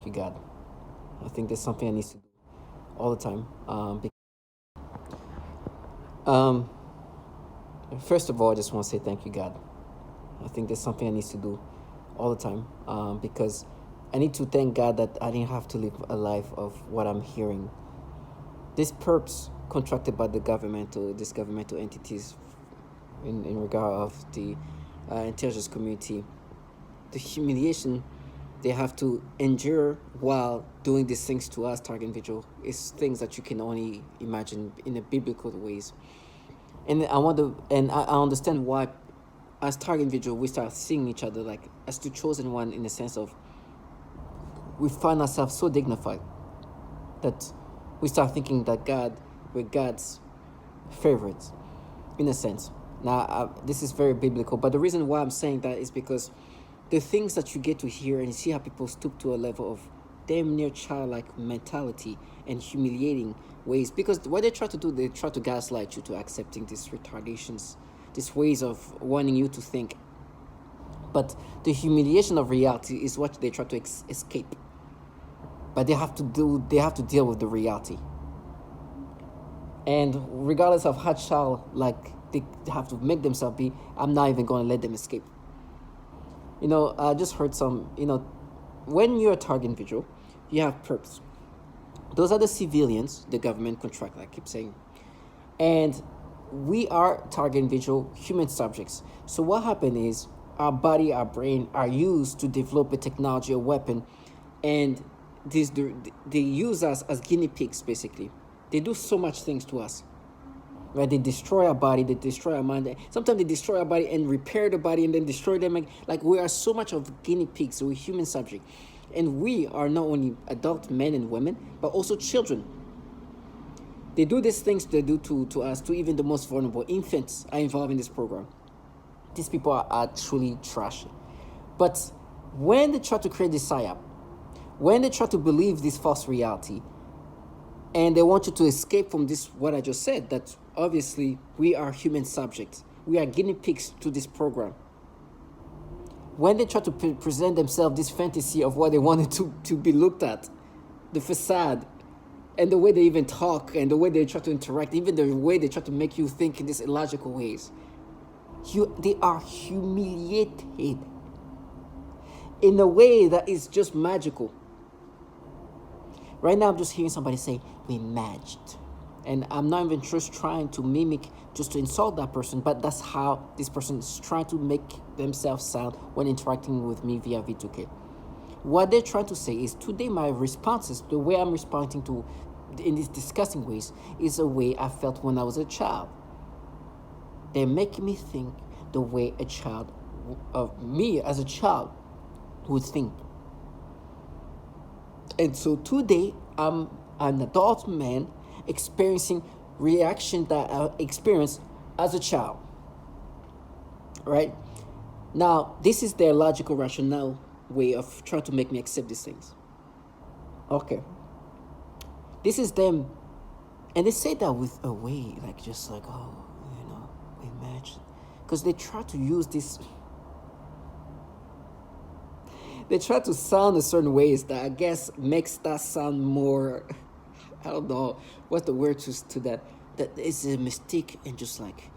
you, God. I think there's something I need to do all the time. Um, First of all, I just want to say thank you, God. I think there's something I need to do all the time because I need to thank God that I didn't have to live a life of what I'm hearing. These perps contracted by the these governmental entities in regard of the intelligence community, the humiliation they have to endure while doing these things to us, target individual, is things that you can only imagine in a biblical ways. And I understand why, as target individual, we start seeing each other like as the chosen one in the sense of we find ourselves so dignified that we start thinking that we're God's favorites, in a sense. Now, this is very biblical, but the reason why I'm saying that is because the things that you get to hear and see how people stoop to a level of damn near childlike mentality and humiliating ways. Because what they try to do, they try to gaslight you to accepting these retardations, these ways of wanting you to think. But the humiliation of reality is what they try to escape. But they have to deal with the reality. And regardless of how child like they have to make themselves be, I'm not even going to let them escape. I just heard when you're a target individual, you have perps. Those are the civilians, the government contract, like I keep saying. And we are target individual human subjects. So what happened is our body, our brain are used to develop a technology, a weapon, and they use us as guinea pigs, basically. They do so much things to us. Right? They destroy our body, they destroy our mind. Sometimes they destroy our body and repair the body and then destroy them. Like we are so much of guinea pigs, so we're human subject. And we are not only adult men and women, but also children. They do these things they do to us, to even the most vulnerable. Infants are involved in this program. These people are truly trash. But when they try to create this psyop, when they try to believe this false reality, and they want you to escape from this, what I just said, that obviously we are human subjects. We are guinea pigs to this program. When they try to present themselves this fantasy of what they wanted to be looked at, the facade, and the way they even talk, and the way they try to interact, even the way they try to make you think in these illogical ways, they are humiliated in a way that is just magical. Right now, I'm just hearing somebody say, we matched. And I'm not even just trying to mimic, just to insult that person, but that's how this person is trying to make themselves sound when interacting with me via V2K. What they're trying to say is, today my responses, the way I'm responding to in these disgusting ways, is a way I felt when I was a child. They're making me think the way me as a child would think. And so today, I'm an adult man experiencing reaction that I experienced as a child. Right? Now, this is their logical, rational way of trying to make me accept these things. Okay. This is them. And they say that with a way, like, just like, oh, we match. Because they try to use this. They try to sound a certain ways that I guess makes that sound more, I don't know, what's the word to that? That is a mistake and just like,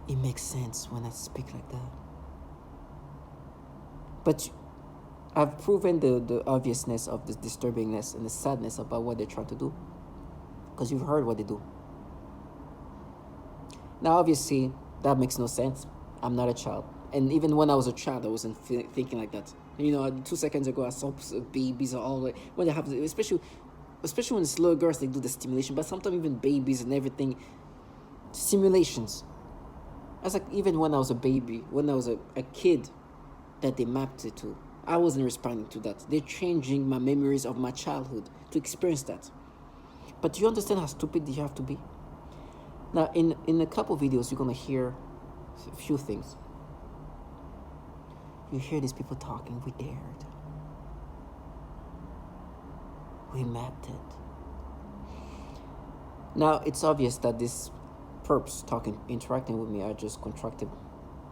it makes sense when I speak like that. But I've proven the obviousness of the disturbingness and the sadness about what they're trying to do. Because you've heard what they do. Now, obviously, that makes no sense. I'm not a child. And even when I was a child, I wasn't thinking like that. 2 seconds ago, I saw babies all the way. When they have, especially when it's little girls, they do the stimulation. But sometimes even babies and everything, simulations. That's like even when I was a baby, when I was a kid, that they mapped it to. I wasn't responding to that. They're changing my memories of my childhood to experience that. But do you understand how stupid you have to be? Now, in a couple videos, you're going to hear a few things. You hear these people talking, we dared. We mapped it. Now, it's obvious that these perps interacting with me are just contracted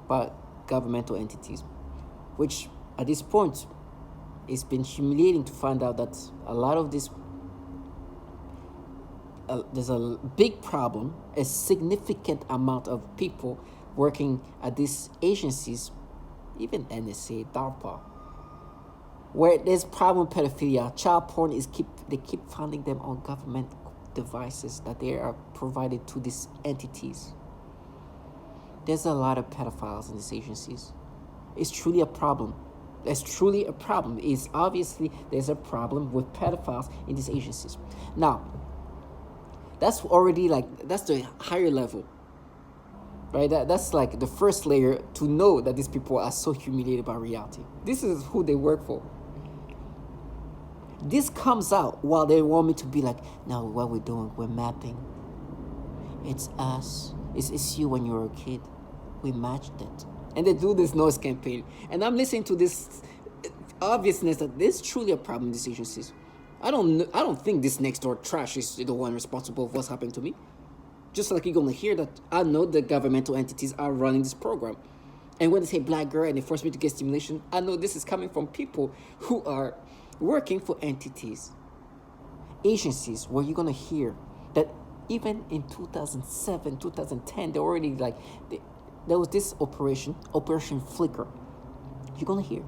by governmental entities, which at this point, it's been humiliating to find out that a lot of this, there's a big problem, a significant amount of people working at these agencies, even NSA, DARPA, where there's problem with pedophilia, child porn they keep finding them on government devices that they are provided to these entities. There's a lot of pedophiles in these agencies. It's truly a problem. There's truly a problem. It's obviously there's a problem with pedophiles in these agencies. Now, that's already that's the higher level, right? That's like the first layer to know that these people are so humiliated by reality. This is who they work for. This comes out while they want me to be like, no, what we're doing, we're mapping. It's us. It's you when you were a kid. We matched it. And they do this noise campaign. And I'm listening to this obviousness that there's truly a problem in these agencies. I don't think this next door trash is the one responsible for what's happening to me. Just like you're gonna hear that I know the governmental entities are running this program. And when they say black girl and they force me to get stimulation, I know this is coming from people who are working for entities, agencies, where you're gonna hear that even in 2007, 2010, they already there was this Operation Flicker. You're gonna hear.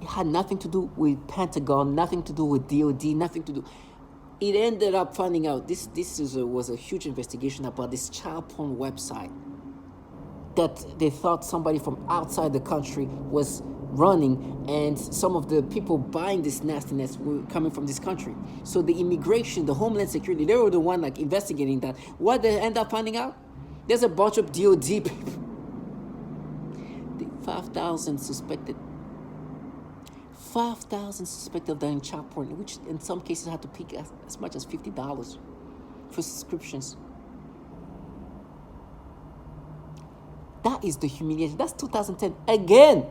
It had nothing to do with Pentagon, nothing to do with DOD, nothing to do. It ended up finding out this was a huge investigation about this child porn website that they thought somebody from outside the country was running, and some of the people buying this nastiness were coming from this country. So the immigration, the Homeland Security, they were the one investigating that. What they end up finding out? There's a bunch of DOD people. The 5,000 suspected. 5,000 suspected of doing child porn, which in some cases had to pay as much as $50 for subscriptions. That is the humiliation. That's 2010. Again,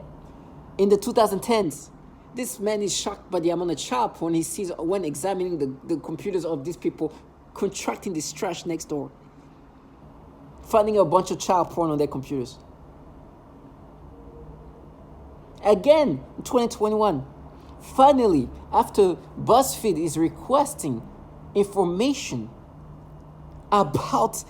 in the 2010s, this man is shocked by the amount of child porn he sees when examining the computers of these people contracting this trash next door. Finding a bunch of child porn on their computers. Again, in 2021, finally, after BuzzFeed is requesting information about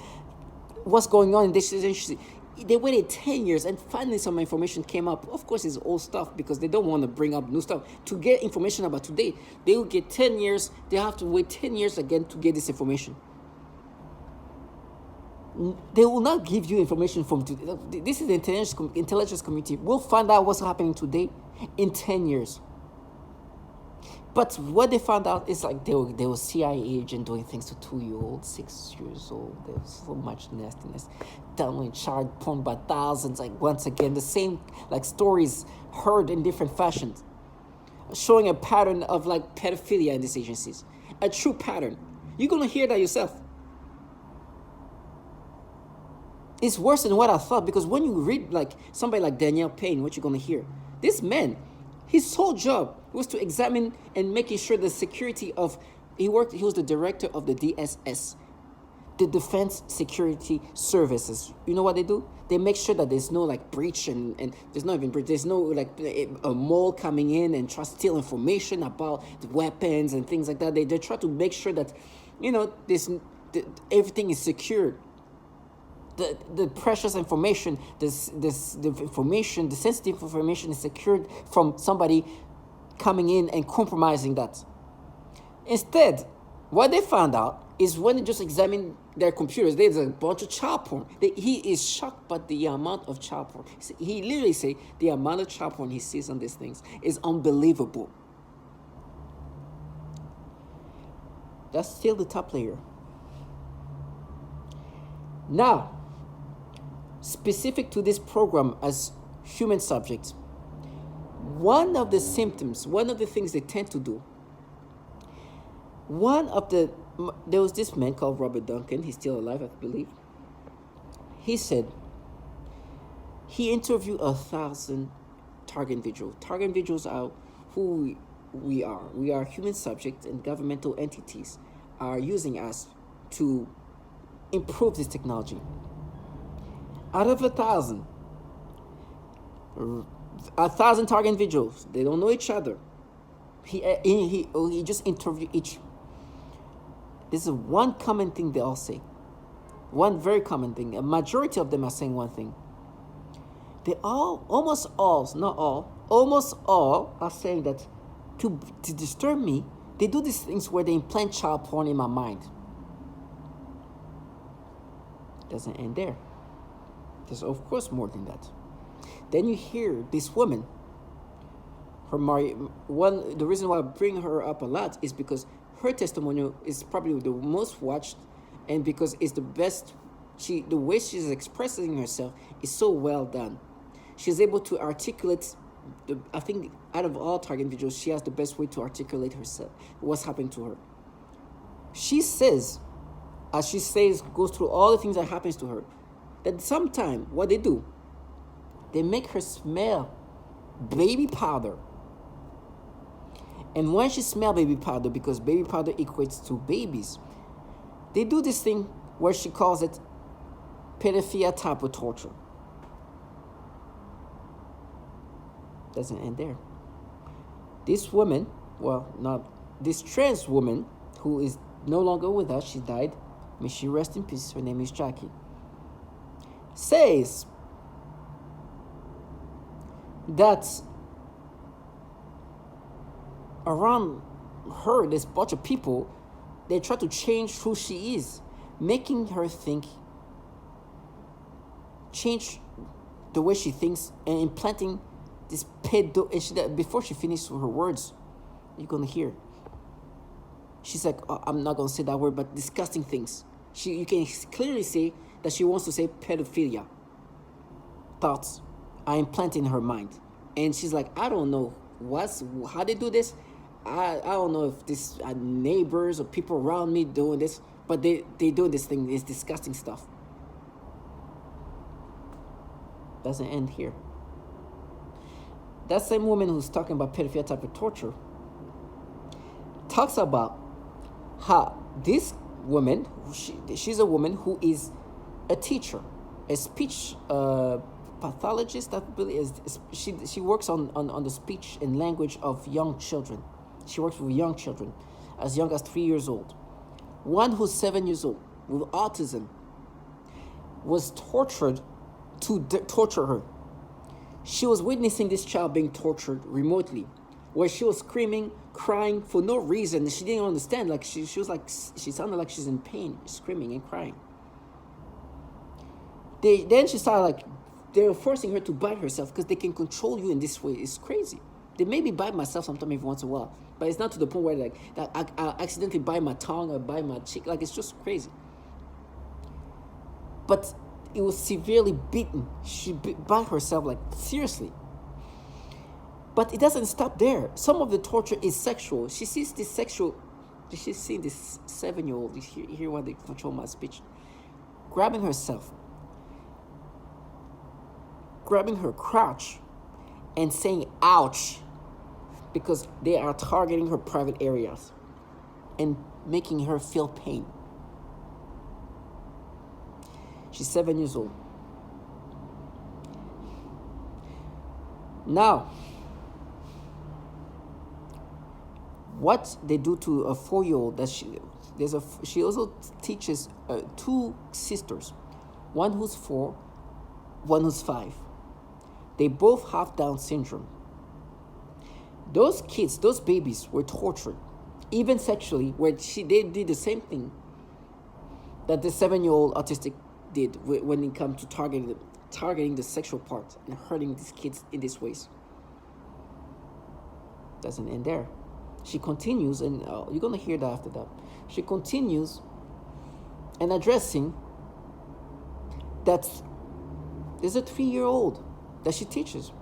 what's going on in this agency, they waited 10 years and finally some information came up. Of course, it's old stuff because they don't want to bring up new stuff. To get information about today, they will get 10 years. They have to wait 10 years again to get this information. They will not give you information from today. This is the intelligence community. We'll find out what's happening today in 10 years. But what they found out is they were CIA agent doing things to 2-year-olds, 6 years old. There was so much nastiness. Downloading child porn by thousands. Once again, the same stories heard in different fashions. Showing a pattern of pedophilia in these agencies. A true pattern. You're going to hear that yourself. It's worse than what I thought, because when you read somebody like Danielle Payne, what you're going to hear, this man, his sole job was to examine and making sure the security of, he was the director of the DSS, the Defense Security Services. You know what they do? They make sure that there's no breach and there's not even breach. There's no a mole coming in and try to steal information about the weapons and things like that. They try to make sure that, everything is secured. The precious information, the sensitive information is secured from somebody coming in and compromising that. Instead, what they found out is when they just examined their computers, there's a bunch of child porn. He is shocked by the amount of child porn. He literally say the amount of child porn he sees on these things is unbelievable. That's still the top layer. Now, specific to this program as human subjects, one of the symptoms, one of the things they tend to do, there was this man called Robert Duncan, he's still alive, I believe. He said he interviewed 1,000 target individuals. Target individuals are who we are. We are human subjects, and governmental entities are using us to improve this technology. Out of 1,000, 1,000 target individuals. They don't know each other. He just interviewed each. This is one common thing they all say. One very common thing. A majority of them are saying one thing. They all, almost all, not all, almost all are saying that to disturb me, they do these things where they implant child porn in my mind. Doesn't end there. There's of course more than that. Then you hear this woman. The reason why I bring her up a lot is because her testimonial is probably the most watched, and because it's the best. The way she's expressing herself is so well done. She's able to articulate. I think out of all target individuals, she has the best way to articulate herself, what's happening to her. She says, as she says, goes through all the things that happens to her, that sometimes what they do, they make her smell baby powder. And when she smells baby powder, because baby powder equates to babies, they do this thing where she calls it pedophilia type of torture. Doesn't end there. This woman, this trans woman who is no longer with us, she died, may she rest in peace, her name is Jackie, says that around her, there's a bunch of people, they try to change who she is, making her change the way she thinks, and implanting this before she finishes her words, you're going to hear. She's like, I'm not going to say that word, but disgusting things. You can clearly see that she wants to say pedophilia. Thoughts are implanted in her mind. And she's like, I don't know how they do this. I don't know if this are neighbors or people around me doing this, but they doing this thing. It's disgusting stuff. Doesn't end here. That same woman who's talking about pedophilia type of torture talks about how this woman, she's a woman who is a teacher, a speech pathologist. That really is. She works on the speech and language of young children. She works with young children, as young as 3 years old. One who's 7 years old with autism was tortured to torture her. She was witnessing this child being tortured remotely, where she was screaming, crying for no reason. She didn't understand. Like she was like, she sounded like she's in pain, screaming and crying. Then she started like, they were forcing her to bite herself because they can control you in this way. It's crazy. They maybe bite myself sometime every once in a while, but it's not to the point where like that I accidentally bite my tongue or bite my cheek. Like, it's just crazy. But it was severely beaten. She bit herself, like, seriously. But it doesn't stop there. Some of the torture is sexual. She sees this 7-year-old, you hear why they control my speech, grabbing herself, grabbing her crotch and saying ouch, because they are targeting her private areas and making her feel pain. She's 7 years old. Now, what they do to a 4-year-old, that she also teaches 2 sisters, one who's 4, one who's 5. They both have Down syndrome. Those kids, those babies, were tortured, even sexually, where they did the same thing that the 7-year-old autistic did when it comes to targeting the sexual part and hurting these kids in these ways. Doesn't end there. She continues, and you're going to hear that after that. She continues and addressing that there's a 3-year-old that she teaches.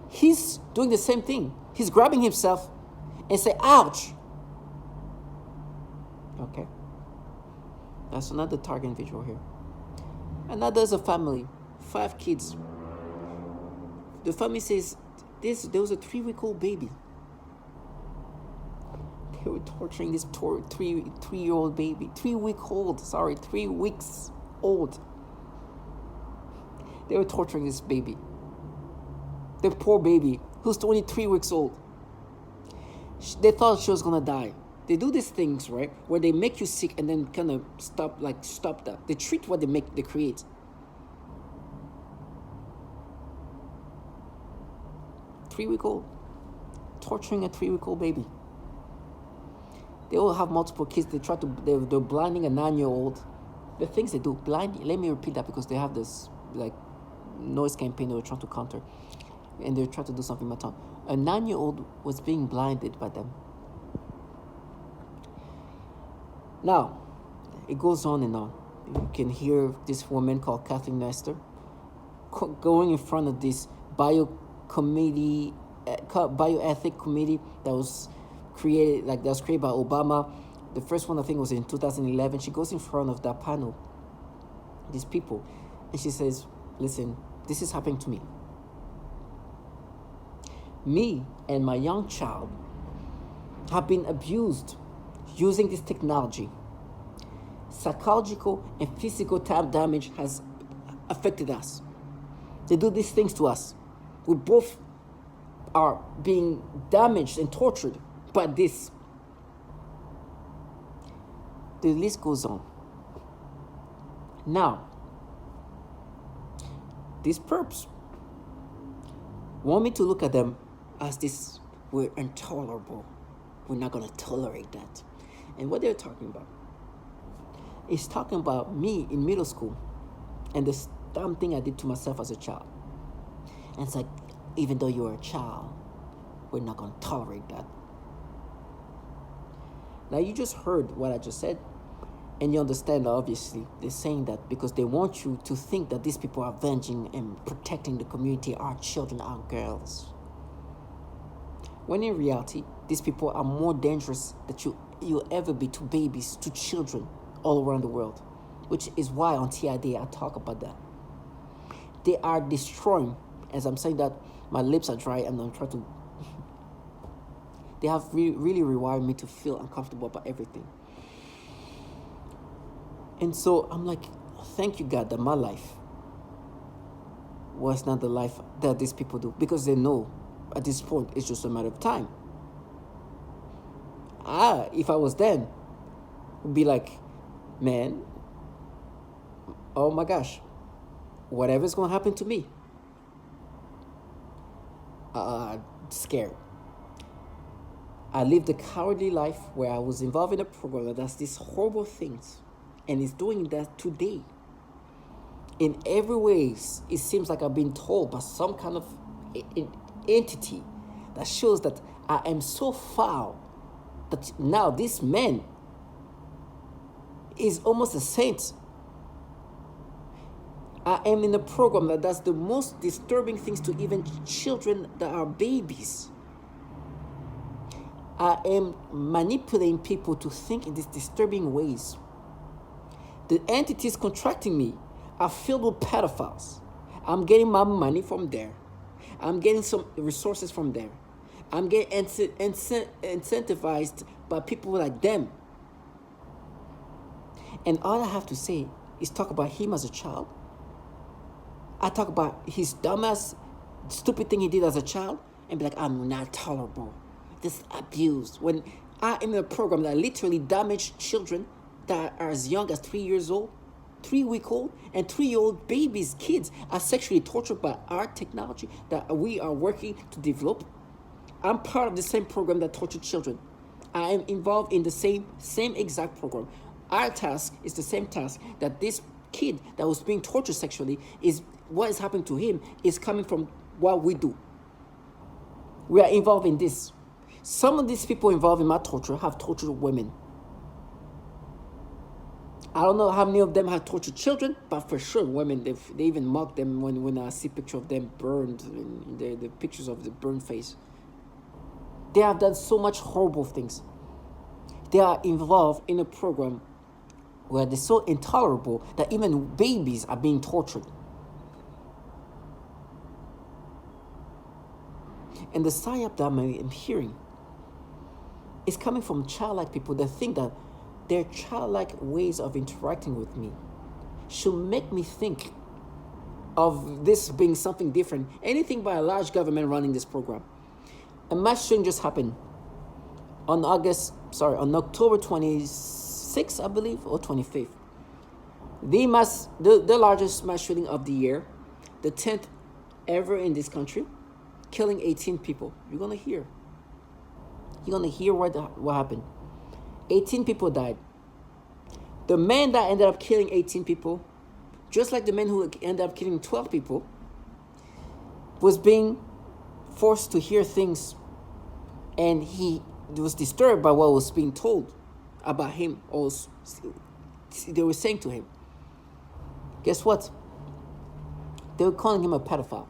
He's doing the same thing. He's grabbing himself and say, ouch. Okay. That's another target individual here. Another is a family, 5 kids. The family says, there was a 3-week-old baby. They were torturing this 3-year-old baby. 3 weeks old. They were torturing this baby. The poor baby who's 23 weeks old. They thought she was gonna die. They do these things, right, where they make you sick and then kind of stop that. They treat what they create. Three-week-old, torturing a 3-week-old baby. They all have multiple kids. They're blinding a 9-year-old. The things they do, blind. Let me repeat that because they have this like noise campaign they were trying to counter, and they're trying to do something in my tongue. A 9-year-old was being blinded by them. Now, it goes on and on. You can hear this woman called Kathleen Nestor going in front of this bioethic committee that was created by Obama. The first one I think was in 2011. She goes in front of that panel, these people, and she says, "Listen, this is happening to me. Me and my young child have been abused using this technology. Psychological and physical damage has affected us. They do these things to us. We both are being damaged and tortured by this." The list goes on. Now, these perps want me to look at them as this, we're intolerable. We're not going to tolerate that. And what they're talking about is talking about me in middle school and this damn thing I did to myself as a child. And it's like, even though you're a child, we're not going to tolerate that. Now, you just heard what I just said, and you understand, obviously, they're saying that because they want you to think that these people are avenging and protecting the community, our children, our girls. When in reality, these people are more dangerous than you'll ever be to babies, to children all around the world, which is why on TID I talk about that. They are destroying, as I'm saying that, my lips are dry and I'm trying to, they have really rewired me to feel uncomfortable about everything. And so I'm like, thank you, God, that my life was not the life that these people do, because they know at this point it's just a matter of time. If I was them, would be like, man, oh my gosh, whatever's going to happen to me, scared. I lived a cowardly life where I was involved in a program that does these horrible things, and is doing that today. In every way, it seems like I've been told by some kind of entity that shows that I am so foul that now this man is almost a saint. I am in a program that does the most disturbing things to even children that are babies. I am manipulating people to think in these disturbing ways. The entities contracting me are filled with pedophiles. I'm getting my money from there. I'm getting some resources from there. I'm getting incentivized by people like them. And all I have to say is talk about him as a child. I talk about his dumbass, stupid thing he did as a child, and be like, I'm not tolerable. This abuse. When I am in a program that literally damaged children that are as young as 3 years old, 3-week-old, and 3-year-old babies, kids are sexually tortured by our technology that we are working to develop. I'm part of the same program that tortured children. I am involved in the same exact program. Our task is the same task that this kid that was being tortured sexually is, what is happening to him is coming from what we do. We are involved in this. Some of these people involved in my torture have tortured women. I don't know how many of them have tortured children, but for sure women, they even mock them when I see pictures of them burned, the pictures of the burned face. They have done so much horrible things. They are involved in a program where they're so intolerable that even babies are being tortured. And the psyop that I'm hearing is coming from childlike people that think that their childlike ways of interacting with me should make me think of this being something different, anything by a large government running this program. A mass shooting just happened on October 26th, I believe, or 25th. The largest mass shooting of the year, the 10th ever in this country, killing 18 people. You're gonna hear what happened. 18 people died. The man that ended up killing 18 people, just like the man who ended up killing 12 people, was being forced to hear things, and he was disturbed by what was being told about him, or they were saying to him. Guess what? They were calling him a pedophile.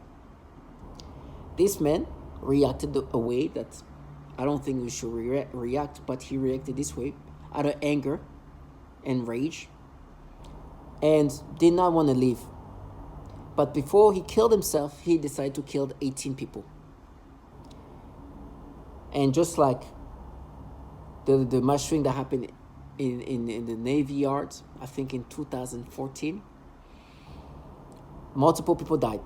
This man reacted a way that I don't think we should react, but he reacted this way out of anger and rage, and did not want to leave. But before he killed himself, he decided to kill 18 people. And just like the mass shooting that happened in the Navy Yards, I think in 2014, multiple people died.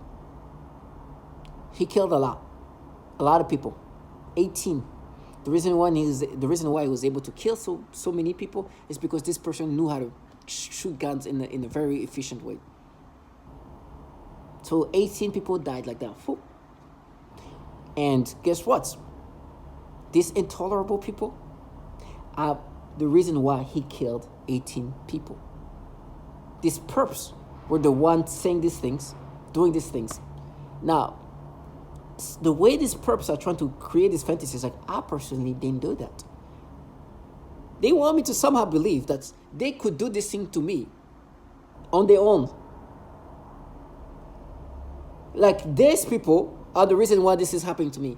He killed a lot of people, 18. The reason why he was able to kill so many people is because this person knew how to shoot guns in a very efficient way. So 18 people died like that. And guess what? These intolerable people are the reason why he killed 18 people. These perps were the ones saying these things, doing these things. Now, the way these perps are trying to create these fantasies, like, I personally didn't do that. They want me to somehow believe that they could do this thing to me on their own. Like, these people are the reason why this is happening to me.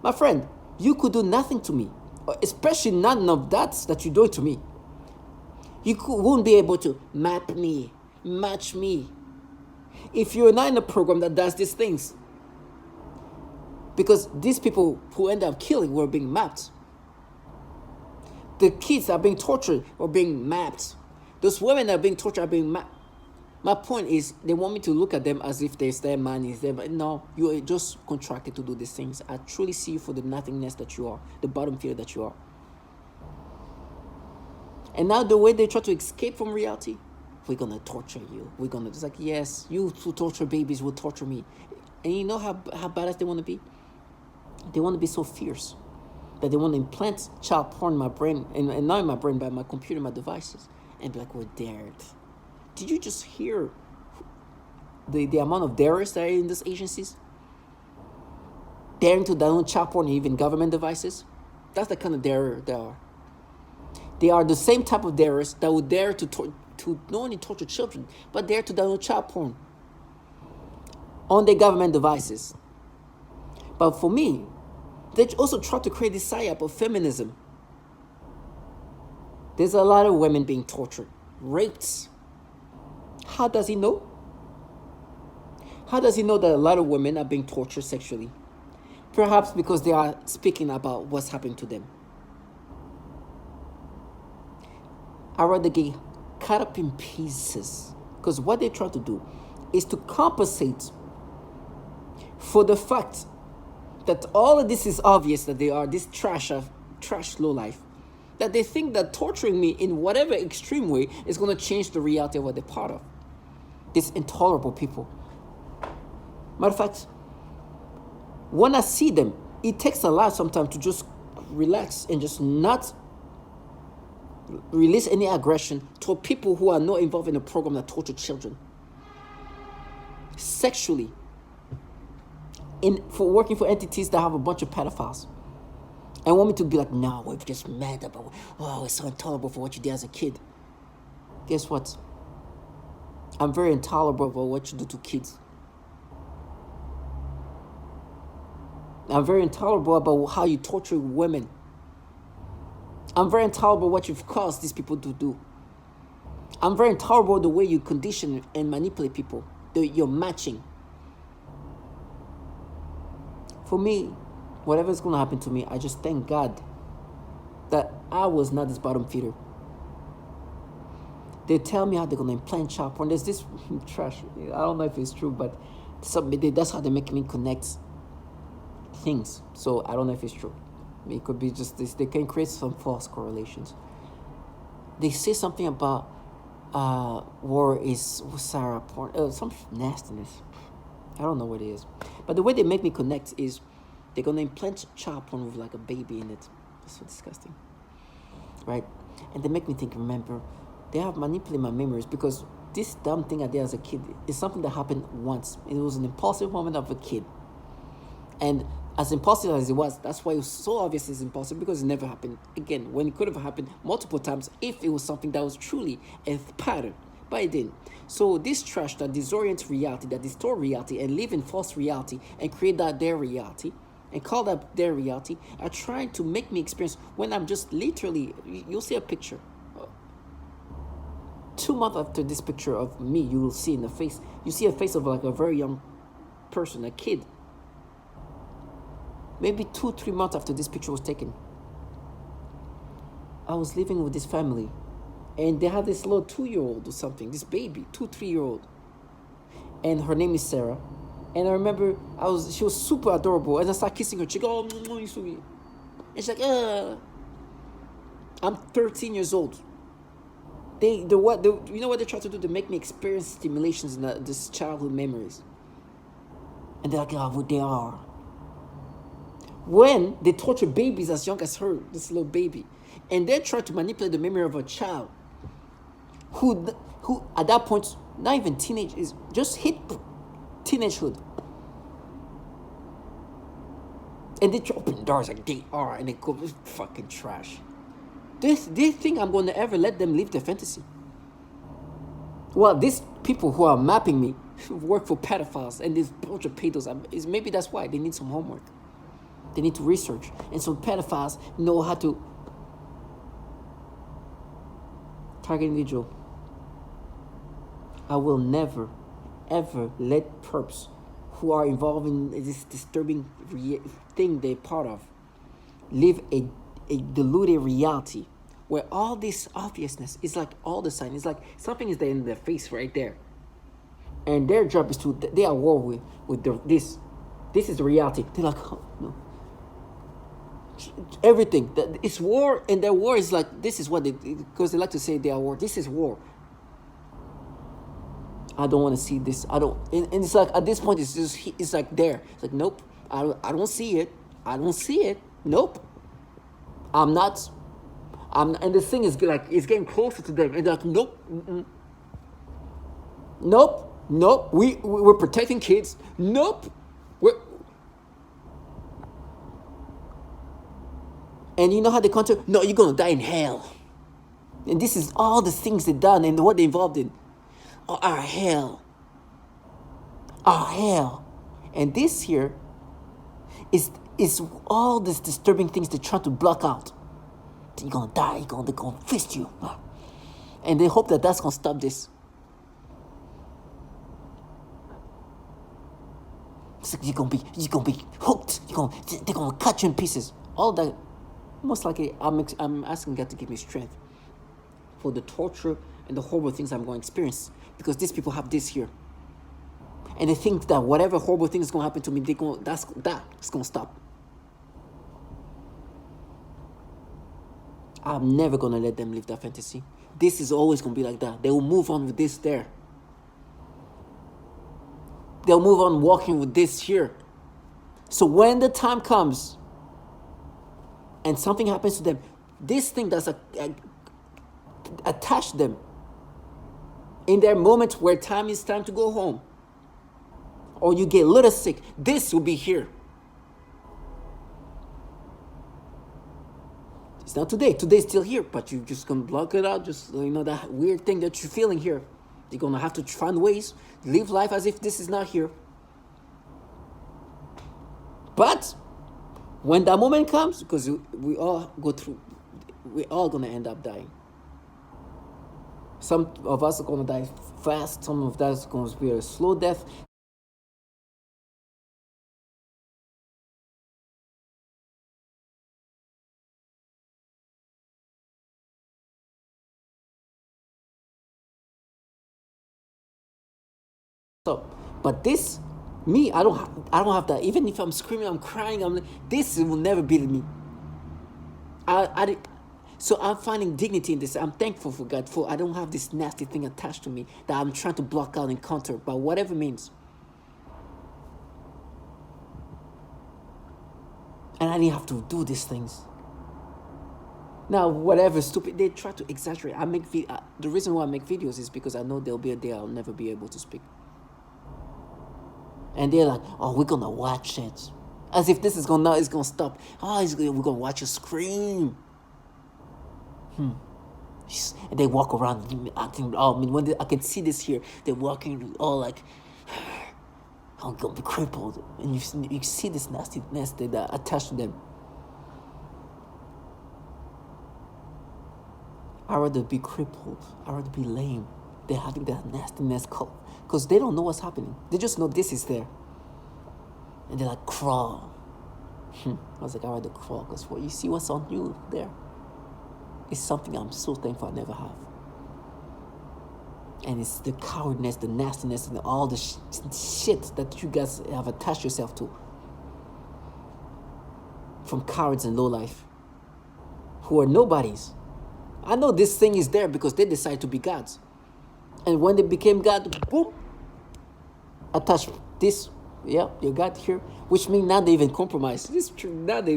My friend, you could do nothing to me, especially none of that you do to me. You won't be able to match me, if you're not in a program that does these things. Because these people who end up killing were being mapped. The kids that are being tortured were being mapped. Those women that are being tortured are being mapped. My point is, they want me to look at them as if there's their man is there, but no, you are just contracted to do these things. I truly see you for the nothingness that you are, the bottom feeder that you are. And now the way they try to escape from reality, we're gonna torture you. It's like, yes, you who torture babies will torture me. And you know how badass they want to be? They want to be so fierce that they want to implant child porn in my brain, and not in my brain, but in my computer, my devices, and be like, we're dared. Did you just hear the amount of darers that are in these agencies? Daring to download child porn, even government devices? That's the kind of darer they are. They are the same type of darers that would dare to not only torture children, but dare to download child porn on their government devices. But for me, they also try to create this psyop of feminism. There's a lot of women being tortured, raped. How does he know? How does he know that a lot of women are being tortured sexually? Perhaps because they are speaking about what's happening to them. I'd rather get cut up in pieces, because what they try to do is to compensate for the fact that all of this is obvious, that they are this trash low life, that they think that torturing me in whatever extreme way is going to change the reality of what they're part of. These intolerable people. Matter of fact, when I see them, it takes a lot sometimes to just relax and just not release any aggression toward people who are not involved in a program that torture children sexually, for working for entities that have a bunch of pedophiles, and want me to be like, no, we're just mad about, oh, it's so intolerable for what you did as a kid. Guess what? I'm very intolerable about what you do to kids. I'm very intolerable about how you torture women. I'm very intolerable what you've caused these people to do. I'm very intolerable the way you condition and manipulate people. You're matching. For me, whatever's going to happen to me, I just thank God that I was not this bottom feeder. They tell me how they're gonna implant child porn. There's this trash. I don't know if it's true, but that's how they make me connect things. So I don't know if it's true. It could be just this. They can create some false correlations. They say something about war is Sarah porn. Some nastiness. I don't know what it is. But the way they make me connect is they're gonna implant child porn with like a baby in it. That's so disgusting. Right? And they make me think, remember, they have manipulated my memories because this dumb thing I did as a kid is something that happened once. It was an impulsive moment of a kid. And as impossible as it was, that's why it was so obvious it's impossible because it never happened again. When it could have happened multiple times if it was something that was truly a pattern, but it didn't. So this trash that disorients reality, that distort reality and live in false reality and create that their reality and call that their reality are trying to make me experience when I'm just literally, you'll see a picture. 2 months after this picture of me, you will see in the face, you see a face of like a very young person, a kid. Maybe 2-3 months after this picture was taken, I was living with this family and they had this little 2-year-old or something, this baby, 2-3-year-old. And her name is Sarah. And I remember she was super adorable. And I started kissing her cheek. Oh, you're so sweet. And she's like, I'm 13 years old. You know what they try to do? They make me experience stimulations in this childhood memories. And they're like, what they are. When they torture babies as young as her, this little baby, and they try to manipulate the memory of a child who at that point, not even teenage, is just hit teenagehood. And they open doors like they are, and they go, this fucking trash. They think I'm going to ever let them live their fantasy. Well, these people who are mapping me work for pedophiles and this bunch of pedos. Maybe that's why they need some homework. They need to research. And some pedophiles know how to target individual. I will never, ever let perps who are involved in this disturbing thing they're part of live a deluded reality where all this obviousness is like all the sign. It's like something is there in their face right there. And their job is they are at war with this. This is the reality. They're like, oh, no. Everything. It's war, and their war is like, this is what because they like to say they are war. This is war. I don't want to see this. I don't, and it's like at this point, it's like there. It's like, nope, I don't see it. I don't see it. Nope. I'm not. And this thing is like, it's getting closer to them, and they're like, nope, nope. We're protecting kids. Nope. And you know how they counter? No, you're gonna die in hell. And this is all the things they've done and what they're involved in. Oh, our hell. And this here is all these disturbing things they try to block out. You're gonna die. They're gonna fist you, and they hope that that's gonna stop this. It's like you're gonna be hooked. They're gonna cut you in pieces. All that. Most likely, I'm asking God to give me strength for the torture and the horrible things I'm going to experience, because these people have this here, and they think that whatever horrible thing is going to happen to me, that's going to stop. I'm never going to let them live that fantasy. This is always going to be like that. They will move on with this there. They'll move on walking with this here. So when the time comes and something happens to them, this thing that's attached them in their moment where time is time to go home, or you get a little sick, this will be here. It's not today. Today's still here, but you're just gonna block it out. Just that weird thing that you're feeling here. You're gonna have to find ways, live life as if this is not here. But when that moment comes, because we all go through, we're all gonna end up dying. Some of us are gonna die fast. Some of us are gonna be a slow death. So, but this, me, I don't have that. Even if I'm screaming, I'm crying, this will never beat me. So I'm finding dignity in this. I'm thankful for God for I don't have this nasty thing attached to me that I'm trying to block out and counter by whatever means. And I didn't have to do these things. Now, whatever stupid, they try to exaggerate. The reason why I make videos is because I know there'll be a day I'll never be able to speak. And they're like, oh, we're gonna watch it. As if this is gonna stop. Oh, we're gonna watch you scream. And they walk around acting, I can see this here, they're walking all like, I'm gonna be crippled. And you see this nastiness that attached to them. I'd rather be crippled. I'd rather be lame. They're having that nastiness because they don't know what's happening. They just know this is there. And they're like, crawl. I was like, I'd rather crawl because what you see what's on you there. It's something I'm so thankful I never have. And it's the cowardness, the nastiness, and all the shit that you guys have attached yourself to. From cowards and lowlife. Who are nobodies. I know this thing is there because they decided to be gods. And when they became God, boom, attach this, your God here, which means now they even compromise. This is true. Now they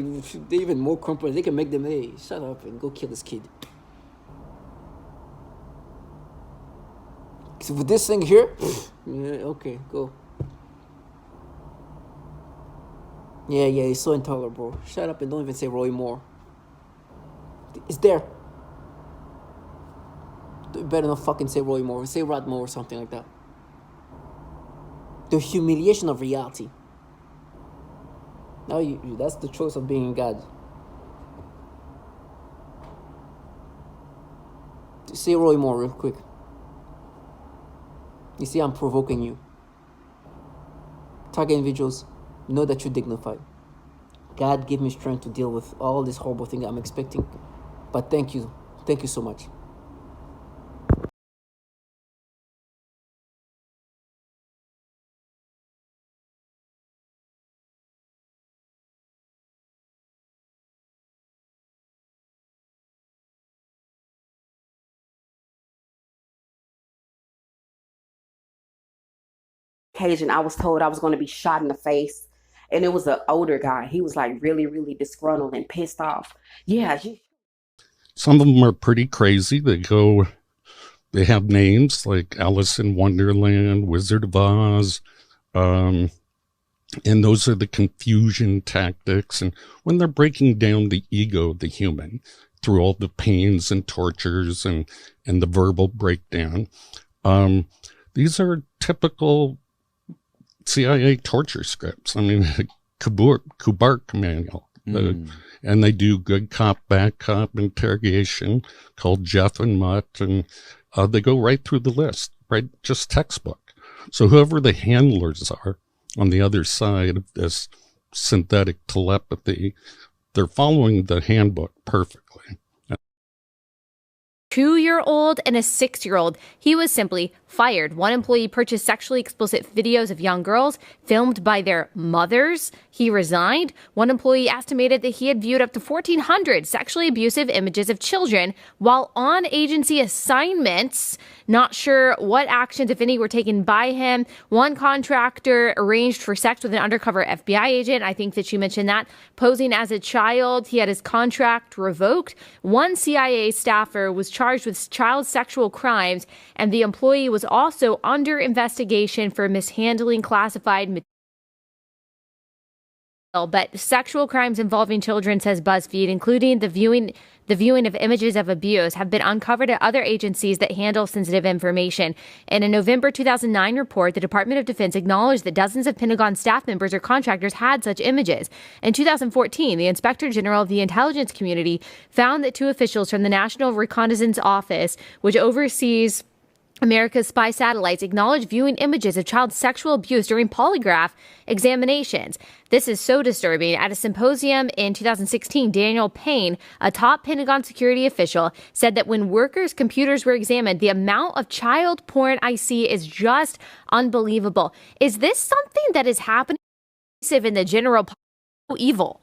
even more compromise. They can make them, hey, shut up and go kill this kid. So with this thing here, okay, go. Yeah, it's so intolerable. Shut up and don't even say Roy Moore. It's there. You better not fucking say Roy Moore. Say Rod Moore or something like that. The humiliation of reality. Now that's the choice of being God. Say Roy Moore real quick. You see, I'm provoking you. Target individuals, know that you're dignified. God give me strength to deal with all this horrible thing I'm expecting. But thank you. Thank you so much. Occasion, I was told I was going to be shot in the face, and it was an older guy. He was like really, really disgruntled and pissed off. Yeah. Some of them are pretty crazy. They have names like Alice in Wonderland, Wizard of Oz, and those are the confusion tactics. And when they're breaking down the ego of the human through all the pains and tortures and the verbal breakdown, these are typical CIA torture scripts. I mean, Kubark manual. And they do good cop, bad cop interrogation called Jeff and Mutt. And they go right through the list, right? Just textbook. So whoever the handlers are on the other side of this synthetic telepathy, they're following the handbook perfectly. 2-year-old and a 6-year-old. He was simply fired. One employee purchased sexually explicit videos of young girls filmed by their mothers. He resigned. One employee estimated that he had viewed up to 1,400 sexually abusive images of children while on agency assignments. Not sure what actions, if any, were taken by him. One contractor arranged for sex with an undercover FBI agent. I think that you mentioned that. Posing as a child, he had his contract revoked. One CIA staffer was charged with child sexual crimes, and the employee was also under investigation for mishandling classified material. But sexual crimes involving children, says BuzzFeed, including the viewing of images of abuse, have been uncovered at other agencies that handle sensitive information. In a November 2009 report, the Department of Defense acknowledged that dozens of Pentagon staff members or contractors had such images. In 2014, the Inspector General of the Intelligence Community found that 2 officials from the National Reconnaissance Office, which oversees America's spy satellites acknowledge viewing images of child sexual abuse during polygraph examinations. This is so disturbing. At a symposium in 2016, Daniel Payne, a top Pentagon security official, said that when workers' computers were examined, the amount of child porn I see is just unbelievable. Is this something that is happening in the general evil?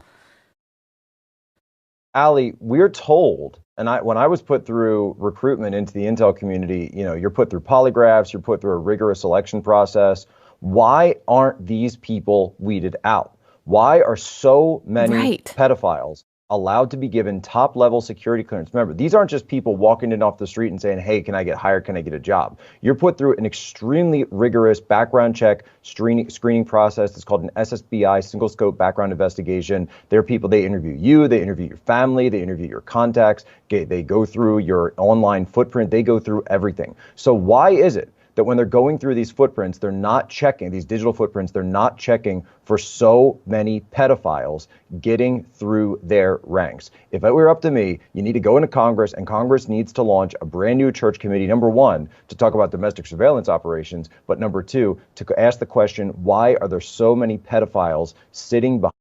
Allie, we're told, and when I was put through recruitment into the intel community, you're put through polygraphs, you're put through a rigorous selection process. Why aren't these people weeded out? Why are so many pedophiles allowed to be given top-level security clearance? Remember, these aren't just people walking in off the street and saying, hey, can I get hired? Can I get a job? You're put through an extremely rigorous background check screening process. It's called an SSBI, single scope background investigation. There are people, they interview you, they interview your family, they interview your contacts, they go through your online footprint, they go through everything. So why is it that when they're going through these footprints, they're not checking, these digital footprints, they're not checking for so many pedophiles getting through their ranks? If it were up to me, you need to go into Congress, and Congress needs to launch a brand new church committee, number one, to talk about domestic surveillance operations, but number two, to ask the question, why are there so many pedophiles sitting behind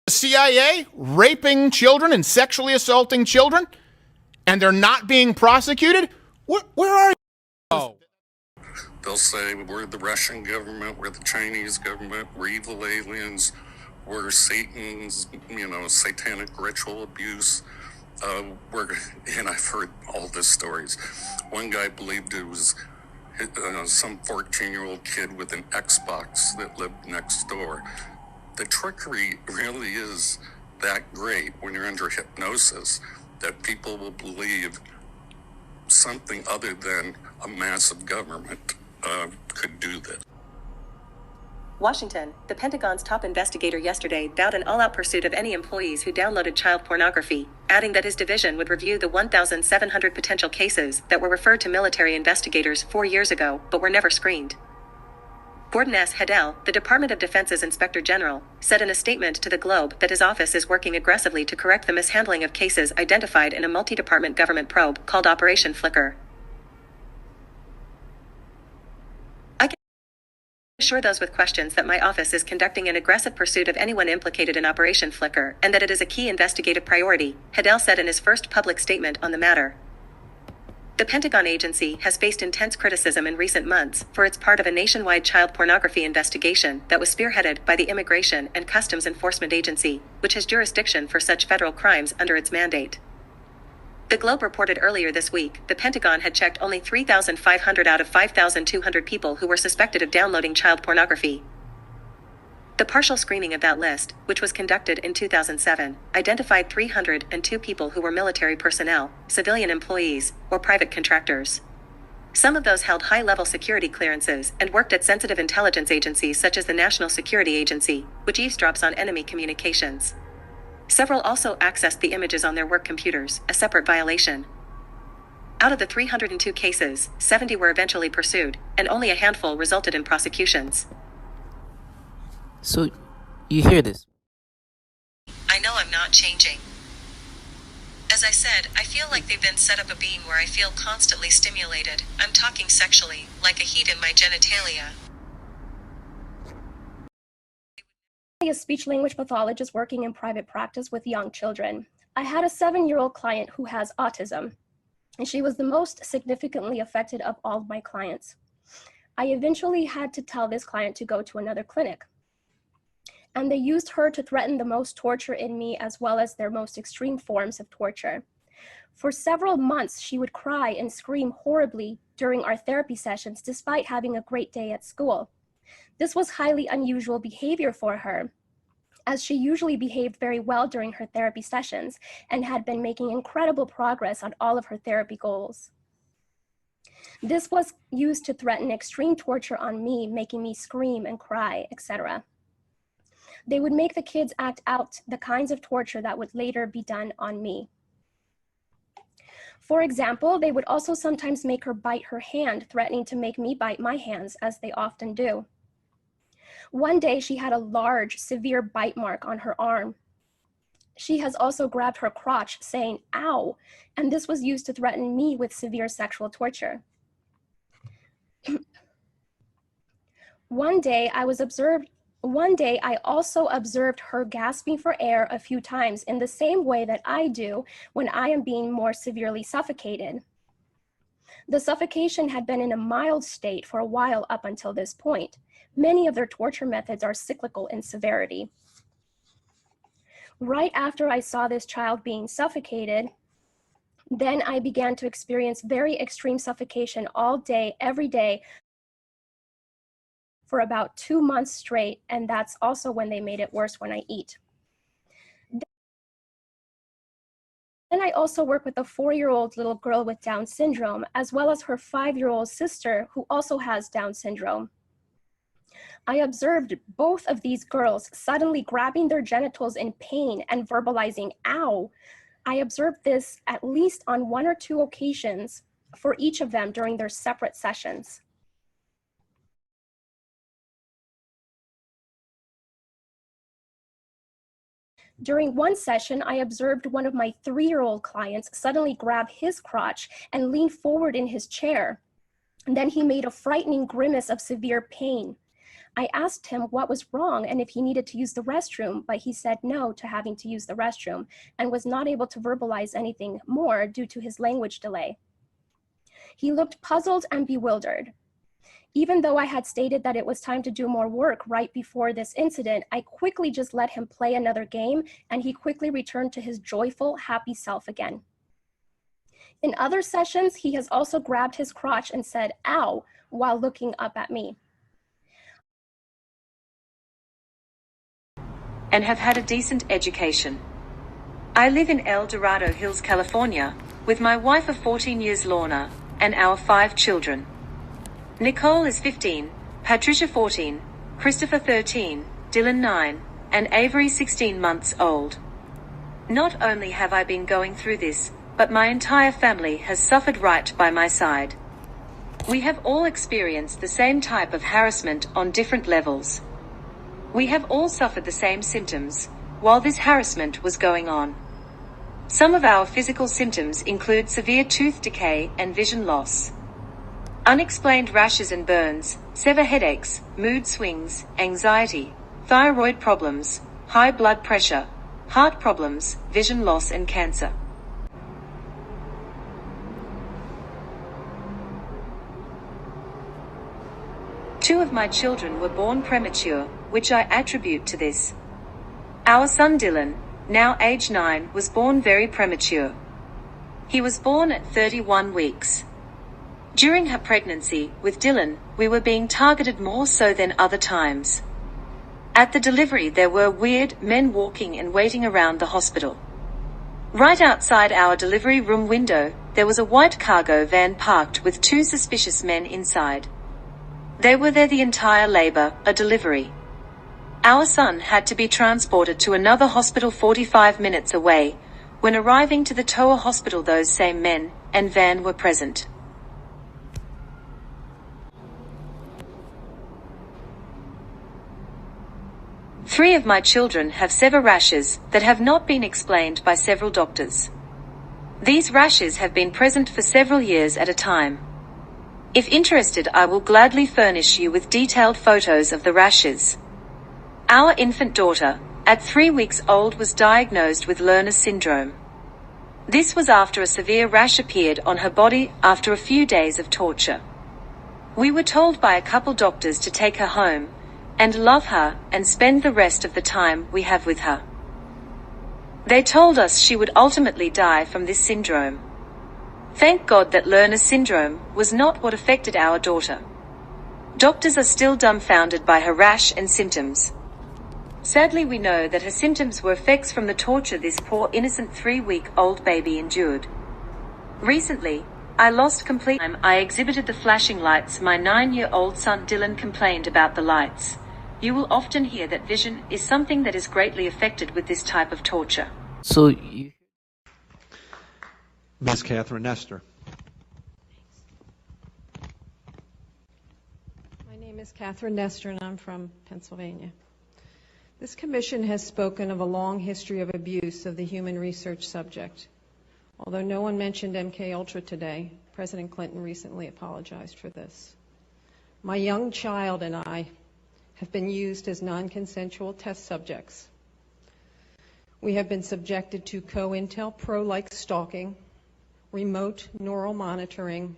The CIA raping children and sexually assaulting children, and they're not being prosecuted? Where are you? Oh. They'll say we're the Russian government, we're the Chinese government, we're evil aliens, we're Satan's, satanic ritual abuse. And I've heard all these stories. One guy believed it was some 14-year-old kid with an Xbox that lived next door. The trickery really is that great when you're under hypnosis that people will believe something other than a massive government could do this. Washington, the Pentagon's top investigator yesterday vowed an all-out pursuit of any employees who downloaded child pornography, adding that his division would review the 1,700 potential cases that were referred to military investigators 4 years ago but were never screened. Gordon S. Hedel, the Department of Defense's Inspector General, said in a statement to the Globe that his office is working aggressively to correct the mishandling of cases identified in a multi-department government probe called Operation Flicker. I can assure those with questions that my office is conducting an aggressive pursuit of anyone implicated in Operation Flicker and that it is a key investigative priority, Hedel said in his first public statement on the matter. The Pentagon agency has faced intense criticism in recent months for its part of a nationwide child pornography investigation that was spearheaded by the Immigration and Customs Enforcement Agency, which has jurisdiction for such federal crimes under its mandate. The Globe reported earlier this week the Pentagon had checked only 3,500 out of 5,200 people who were suspected of downloading child pornography. The partial screening of that list, which was conducted in 2007, identified 302 people who were military personnel, civilian employees, or private contractors. Some of those held high-level security clearances and worked at sensitive intelligence agencies such as the National Security Agency, which eavesdrops on enemy communications. Several also accessed the images on their work computers, a separate violation. Out of the 302 cases, 70 were eventually pursued, and only a handful resulted in prosecutions. So, you hear this? I know I'm not changing. As I said, I feel like they've been set up a beam where I feel constantly stimulated. I'm talking sexually, like a heat in my genitalia. A speech-language pathologist working in private practice with young children. I had a 7-year-old client who has autism, and she was the most significantly affected of all of my clients. I eventually had to tell this client to go to another clinic. And they used her to threaten the most torture in me as well as their most extreme forms of torture. For several months, she would cry and scream horribly during our therapy sessions despite having a great day at school. This was highly unusual behavior for her, as she usually behaved very well during her therapy sessions and had been making incredible progress on all of her therapy goals. This was used to threaten extreme torture on me, making me scream and cry, etc. They would make the kids act out the kinds of torture that would later be done on me. For example, they would also sometimes make her bite her hand, threatening to make me bite my hands, as they often do. One day, she had a large, severe bite mark on her arm. She has also grabbed her crotch, saying, "Ow," and this was used to threaten me with severe sexual torture. One day I also observed her gasping for air a few times in the same way that I do when I am being more severely suffocated. The suffocation had been in a mild state for a while up until this point. Many of their torture methods are cyclical in severity. Right after I saw this child being suffocated, then I began to experience very extreme suffocation all day, every day, for about 2 months straight, and that's also when they made it worse when I eat. Then I also work with a 4-year-old little girl with Down syndrome, as well as her 5-year-old sister who also has Down syndrome. I observed both of these girls suddenly grabbing their genitals in pain and verbalizing, "Ow." I observed this at least on 1 or 2 occasions for each of them during their separate sessions. During one session, I observed one of my 3-year-old clients suddenly grab his crotch and lean forward in his chair. And then he made a frightening grimace of severe pain. I asked him what was wrong and if he needed to use the restroom, but he said no to having to use the restroom and was not able to verbalize anything more due to his language delay. He looked puzzled and bewildered. Even though I had stated that it was time to do more work right before this incident, I quickly just let him play another game, and he quickly returned to his joyful, happy self again. In other sessions, he has also grabbed his crotch and said, "Ow," while looking up at me. And have had a decent education. I live in El Dorado Hills, California, with my wife of 14 years, Lorna, and our 5 children. Nicole is 15, Patricia 14, Christopher 13, Dylan 9, and Avery 16 months old. Not only have I been going through this, but my entire family has suffered right by my side. We have all experienced the same type of harassment on different levels. We have all suffered the same symptoms while this harassment was going on. Some of our physical symptoms include severe tooth decay and vision loss, unexplained rashes and burns, severe headaches, mood swings, anxiety, thyroid problems, high blood pressure, heart problems, vision loss, and cancer. Two of my children were born premature, which I attribute to this. Our son Dylan, now age 9, was born very premature. He was born at 31 weeks. During her pregnancy with Dylan, we were being targeted more so than other times. At the delivery, there were weird men walking and waiting around the hospital. Right outside our delivery room window, there was a white cargo van parked with 2 suspicious men inside. They were there the entire labor, a delivery. Our son had to be transported to another hospital 45 minutes away. When arriving to the Toa hospital, those same men and van were present. 3 of my children have severe rashes that have not been explained by several doctors. These rashes have been present for several years at a time. If interested, I will gladly furnish you with detailed photos of the rashes. Our infant daughter, at 3 weeks old, was diagnosed with Lerner syndrome. This was after a severe rash appeared on her body after a few days of torture. We were told by a couple doctors to take her home and love her and spend the rest of the time we have with her. They told us she would ultimately die from this syndrome. Thank God that Lerner syndrome was not what affected our daughter. Doctors are still dumbfounded by her rash and symptoms. Sadly, we know that her symptoms were effects from the torture this poor innocent 3-week-old baby endured. Recently, I lost complete time. I exhibited the flashing lights. My 9-year-old son Dylan complained about the lights. You will often hear that vision is something that is greatly affected with this type of torture. So you Ms. Catherine Nestor. My name is Catherine Nestor, and I'm from Pennsylvania. This commission has spoken of a long history of abuse of the human research subject. Although no one mentioned MKUltra today, President Clinton recently apologized for this. My young child and I have been used as non-consensual test subjects. We have been subjected to COINTELPRO-like stalking, remote neural monitoring,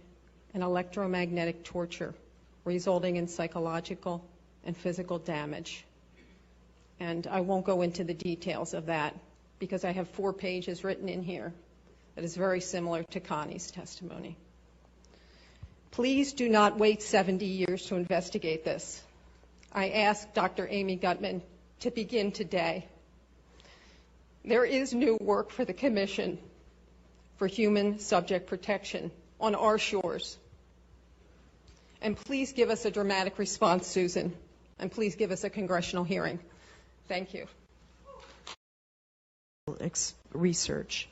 and electromagnetic torture, resulting in psychological and physical damage. And I won't go into the details of that because I have 4 pages written in here that is very similar to Connie's testimony. Please do not wait 70 years to investigate this. I ask Dr. Amy Gutman to begin today. There is new work for the Commission for Human Subject Protection on our shores. And please give us a dramatic response, Susan, and please give us a congressional hearing. Thank you. Research.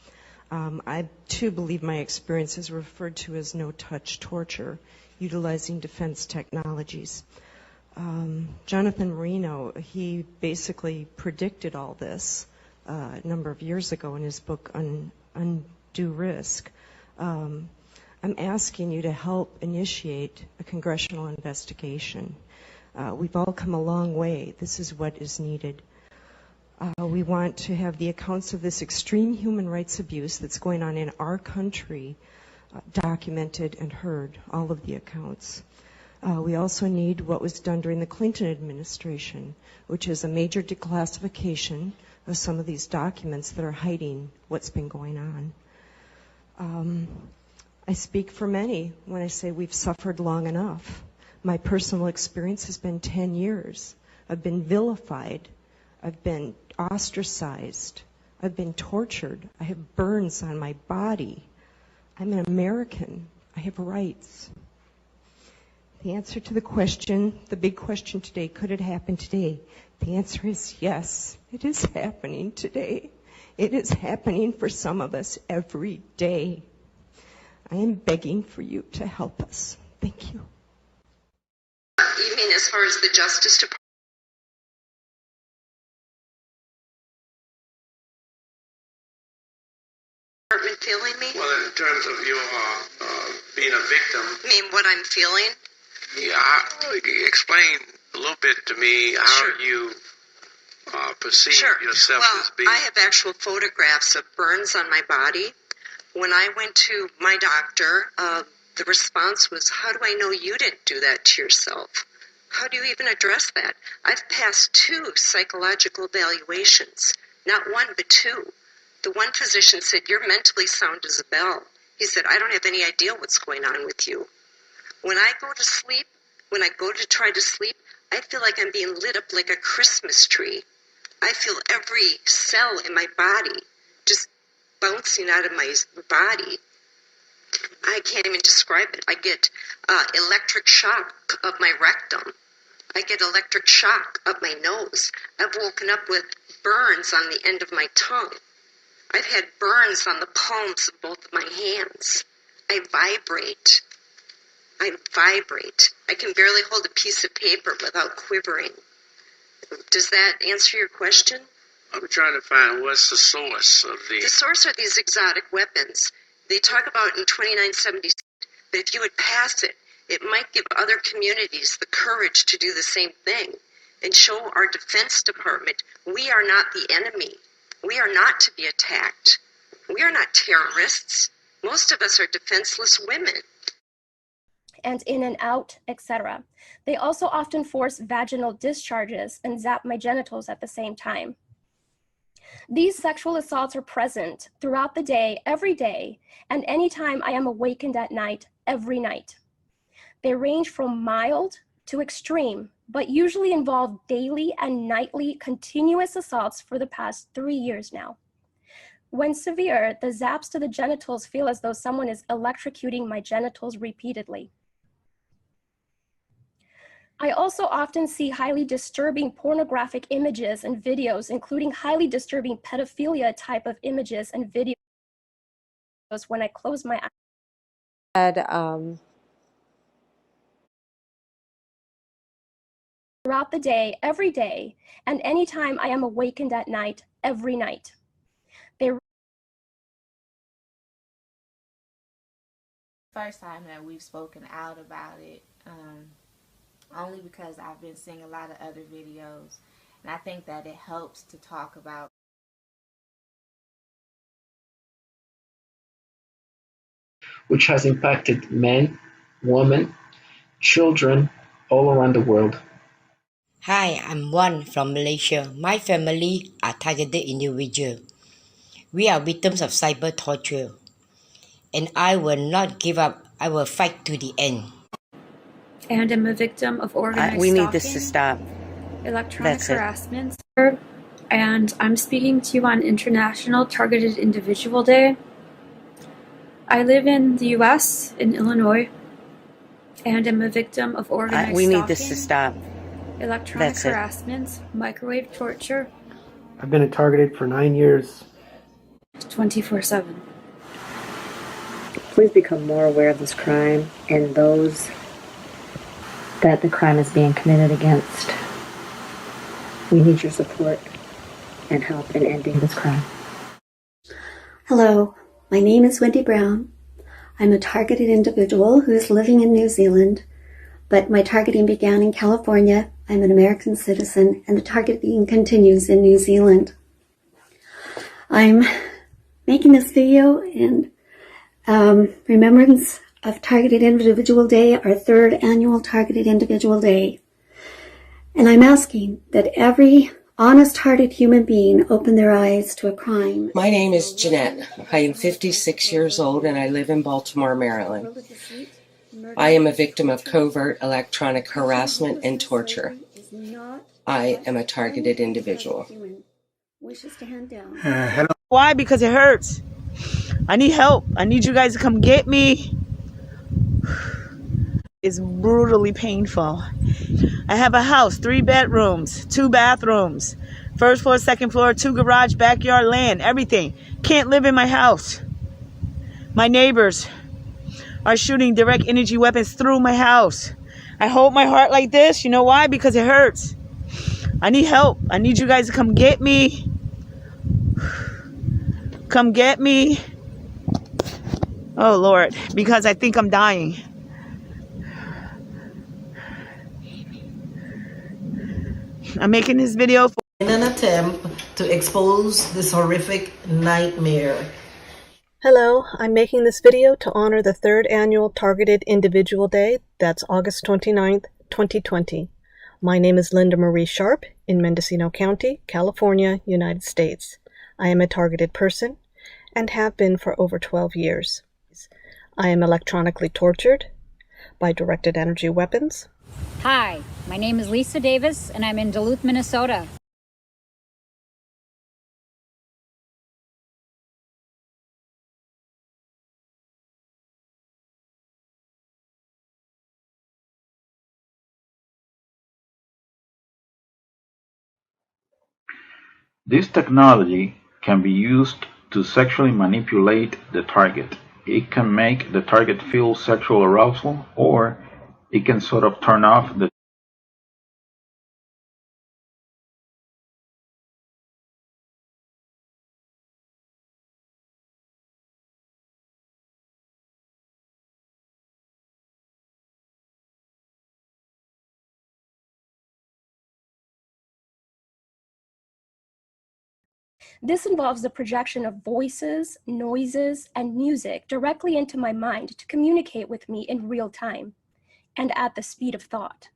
I too believe my experience is referred to as no-touch torture, utilizing defense technologies. Jonathan Marino, he basically predicted all this a number of years ago in his book Undue Risk. I'm asking you to help initiate a congressional investigation. We've all come a long way. This is what is needed. We want to have the accounts of this extreme human rights abuse that's going on in our country documented and heard, all of the accounts. We also need what was done during the Clinton administration, which is a major declassification of some of these documents that are hiding what's been going on. I speak for many when I say we've suffered long enough. My personal experience has been 10 years. I've been vilified. I've been ostracized. I've been tortured. I have burns on my body. I'm an American. I have rights. The answer to the question, the big question today, could it happen today? The answer is yes, it is happening today. It is happening for some of us every day. I am begging for you to help us. Thank you. You mean as far as the Justice Department? Feeling me? Well, in terms of your being a victim. You mean what I'm feeling? Yeah, explain a little bit to me how Sure. you perceive yourself as being. I have actual photographs of burns on my body. When I went to my doctor, the response was, how do I know you didn't do that to yourself? How do you even address that? I've passed 2 psychological evaluations, not 1 but 2. The one physician said, you're mentally sound as a bell. He said, I don't have any idea what's going on with you. When I go to sleep, when I go to try to sleep, I feel like I'm being lit up like a Christmas tree. I feel every cell in my body just bouncing out of my body. I can't even describe it. I get electric shock of my rectum. I get electric shock up my nose. I've woken up with burns on the end of my tongue. I've had burns on the palms of both of my hands. I vibrate. I vibrate. I can barely hold a piece of paper without quivering. Does that answer your question? I'm trying to find what's the source of the. The source are these exotic weapons. They talk about in 2976, but if you would pass it, it might give other communities the courage to do the same thing and show our Defense Department we are not the enemy. We are not to be attacked. We are not terrorists. Most of us are defenseless women. And in and out, etc. They also often force vaginal discharges and zap my genitals at the same time. These sexual assaults are present throughout the day, every day, and anytime I am awakened at night, every night. They range from mild to extreme, but usually involve daily and nightly continuous assaults for the past 3 years now. When severe, the zaps to the genitals feel as though someone is electrocuting my genitals repeatedly. I also often see highly disturbing pornographic images and videos, including highly disturbing pedophilia type of images and videos when I close my eyes. throughout the day, every day, and anytime I am awakened at night, every night. First time that we've spoken out about it, only because I've been seeing a lot of other videos, and I think that it helps to talk about which has impacted men, women, children all around the world. Hi, I'm Wan from Malaysia. My family are targeted individuals. We are victims of cyber torture. And I will not give up. I will fight to the end. And I'm a victim of organized We stalking, need this to stop. electronic That's it. harassment. And I'm speaking to you on International Targeted Individual Day. I live in the US, in Illinois, and I'm a victim of organized We stalking, need this to stop. electronic That's it. harassment, microwave torture, I've been targeted for 9 years. 24/7. Please become more aware of this crime and those that the crime is being committed against. We need your support and help in ending this crime. Hello, my name is Wendy Brown. I'm a targeted individual who is living in New Zealand, but my targeting began in California. I'm an American citizen, and the targeting continues in New Zealand. I'm making this video in remembrance of Targeted Individual Day, our third annual Targeted Individual Day. And I'm asking that every honest-hearted human being open their eyes to a crime. My name is Jeanette. I am 56 years old and I live in Baltimore, Maryland. I am a victim of covert electronic harassment and torture. I am a targeted individual. Hello. Why? Because it hurts. I need help. I need you guys to come get me. It's brutally painful. I have a house, 3 bedrooms, 2 bathrooms, first floor, second floor, 2 garage, backyard, land, everything. Can't live in my house. My neighbors are shooting direct energy weapons through my house. I hold my heart like this. You know why? Because it hurts. I need help. I need you guys to come get me. Come get me. Oh, Lord, because I think I'm dying. I'm making this video in an attempt to expose this horrific nightmare. Hello, I'm making this video to honor the 3rd annual Targeted Individual Day. That's August 29th, 2020. My name is Linda Marie Sharp in Mendocino County, California, United States. I am a targeted person and have been for over 12 years. I am electronically tortured by directed energy weapons. Hi, my name is Lisa Davis, and I'm in Duluth, Minnesota. This technology can be used to sexually manipulate the target. It can make the target feel sexual arousal, or it can sort of turn off the This involves the projection of voices, noises, and music directly into my mind to communicate with me in real time and at the speed of thought.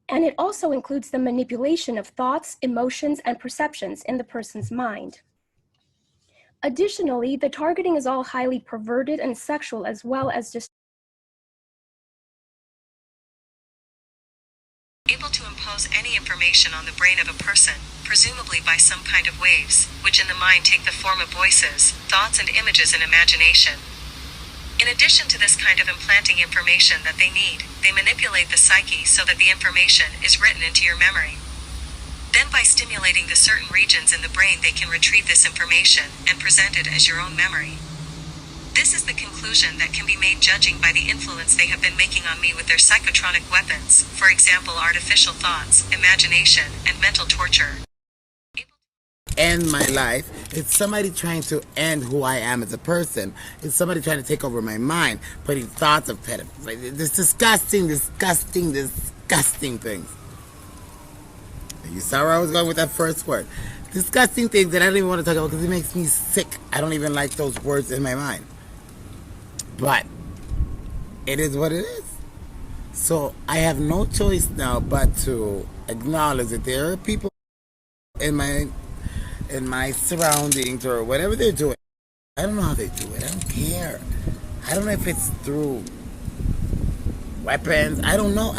And it also includes the manipulation of thoughts, emotions, and perceptions in the person's mind. Additionally, the targeting is all highly perverted and sexual, as well as just able to impose any information on the brain of a person, presumably by some kind of waves, which in the mind take the form of voices, thoughts, and images in imagination. In addition to this kind of implanting information that they need, they manipulate the psyche so that the information is written into your memory. Then by stimulating the certain regions in the brain, they can retrieve this information and present it as your own memory. This is the conclusion that can be made judging by the influence they have been making on me with their psychotronic weapons, for example artificial thoughts, imagination, and mental torture. End my life. It's somebody trying to end who I am as a person. It's somebody trying to take over my mind, putting thoughts of pedophilia. This disgusting things. You saw where I was going with that first word. Disgusting things that I don't even want to talk about because it makes me sick. I don't even like those words in my mind. But it is what it is. So I have no choice now but to acknowledge that there are people in my surroundings or whatever they're doing. I don't know how they do it. I don't care. I don't know if it's through weapons. I don't know.